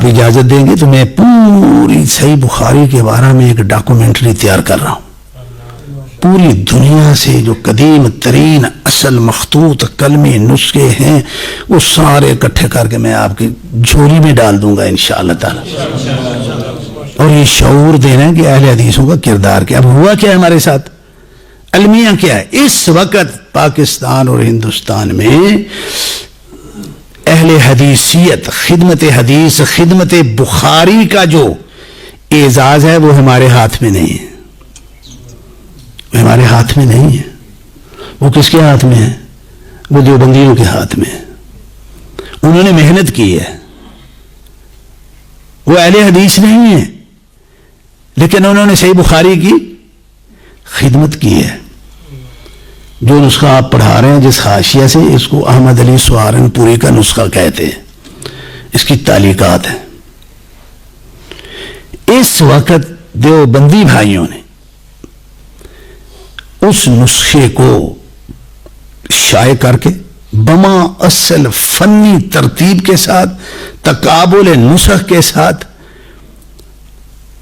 اجازت دیں گے تو میں پوری صحیح بخاری کے بارے میں ایک ڈاکومنٹری تیار کر رہا ہوں. پوری دنیا سے جو قدیم ترین اصل مخطوط کلمے نسخے ہیں وہ سارے اکٹھے کر کے میں آپ کی جھولی میں ڈال دوں گا انشاءاللہ تعالی. اور یہ شعور دینا کہ اہل حدیثوں کا کردار کیا. اب ہوا کیا ہے ہمارے ساتھ, المیہ کیا ہے اس وقت پاکستان اور ہندوستان میں اہل حدیثیت, خدمت حدیث, خدمت بخاری کا جو اعزاز ہے وہ ہمارے ہاتھ میں نہیں ہے. ہمارے ہاتھ میں نہیں ہے. وہ کس کے ہاتھ میں ہے؟ وہ دیوبندیوں کے ہاتھ میں ہے. انہوں نے محنت کی ہے, وہ اہل حدیث نہیں ہے لیکن انہوں نے صحیح بخاری کی خدمت کی ہے. جو نسخہ آپ پڑھا رہے ہیں جس حاشیہ سے, اس کو احمد علی سہارنپوری کا نسخہ کہتے ہیں. اس کی تعلیقات ہیں. اس وقت دیوبندی بھائیوں نے اس نسخے کو شائع کر کے بما اصل فنی ترتیب کے ساتھ, تقابل نسخ کے ساتھ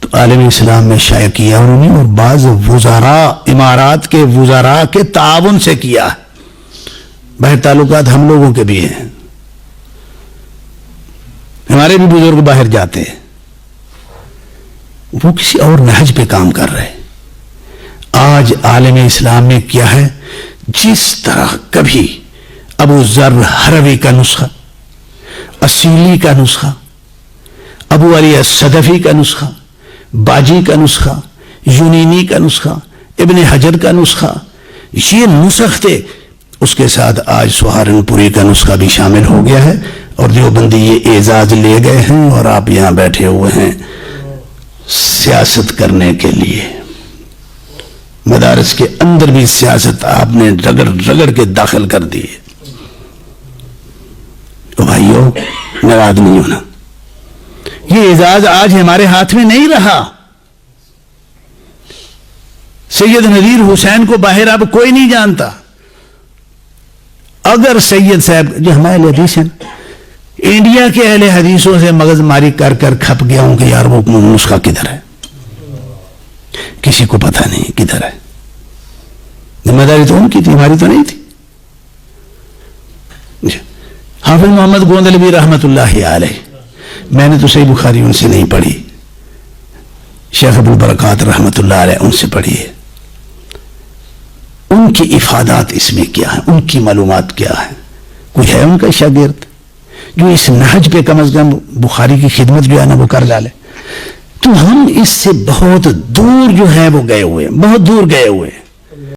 تو عالم اسلام میں شائع کیا انہوں نے, اور بعض وزراء, امارات کے وزراء کے تعاون سے کیا. باہر تعلقات ہم لوگوں کے بھی ہیں, ہمارے بھی بزرگ باہر جاتے ہیں, وہ کسی اور نہج پہ کام کر رہے ہیں. آج عالم اسلام میں کیا ہے, جس طرح کبھی ابو ذر ہروی کا نسخہ, اصیلی کا نسخہ, ابو علی الصدفی کا نسخہ, باجی کا نسخہ, یونینی کا نسخہ, ابن حجر کا نسخہ, یہ نسخ تھے. اس کے ساتھ آج سہارنپوری کا نسخہ بھی شامل ہو گیا ہے, اور دیوبندی یہ اعزاز لے گئے ہیں, اور آپ یہاں بیٹھے ہوئے ہیں سیاست کرنے کے لیے. مدارس کے اندر بھی سیاست آپ نے رگڑ رگڑ کے داخل کر دی ہے. تو بھائیو, ناراض نہیں ہونا, یہ اعزاز آج ہمارے ہاتھ میں نہیں رہا. سید نذیر حسین کو باہر اب کوئی نہیں جانتا. اگر سید صاحب جو ہمارے اہل حدیث ہیں, انڈیا کے اہل حدیثوں سے مغز ماری کر کر کھپ گیا ہوں کہ یار وہ نسخہ کدھر ہے, کسی کو پتہ نہیں کدھر ہے. ذمہ داری تو ان کی تھی, ہماری تو نہیں تھی. حافظ محمد گوندلوی رحمت اللہ علیہ, میں نے تو صحیح بخاری ان سے نہیں پڑھی, شیخ ابو برکات رحمت اللہ علیہ ان سے پڑھی ہے. ان کی افادات اس میں کیا ہیں, ان کی معلومات کیا ہیں. کوئی ہے ان کا شاگرد جو اس نہج پہ کم از کم بخاری کی خدمت جو ہے نا وہ کر ڈالے؟ تو ہم اس سے بہت دور جو ہے وہ گئے ہوئے ہیں, بہت دور گئے ہوئے ہیں.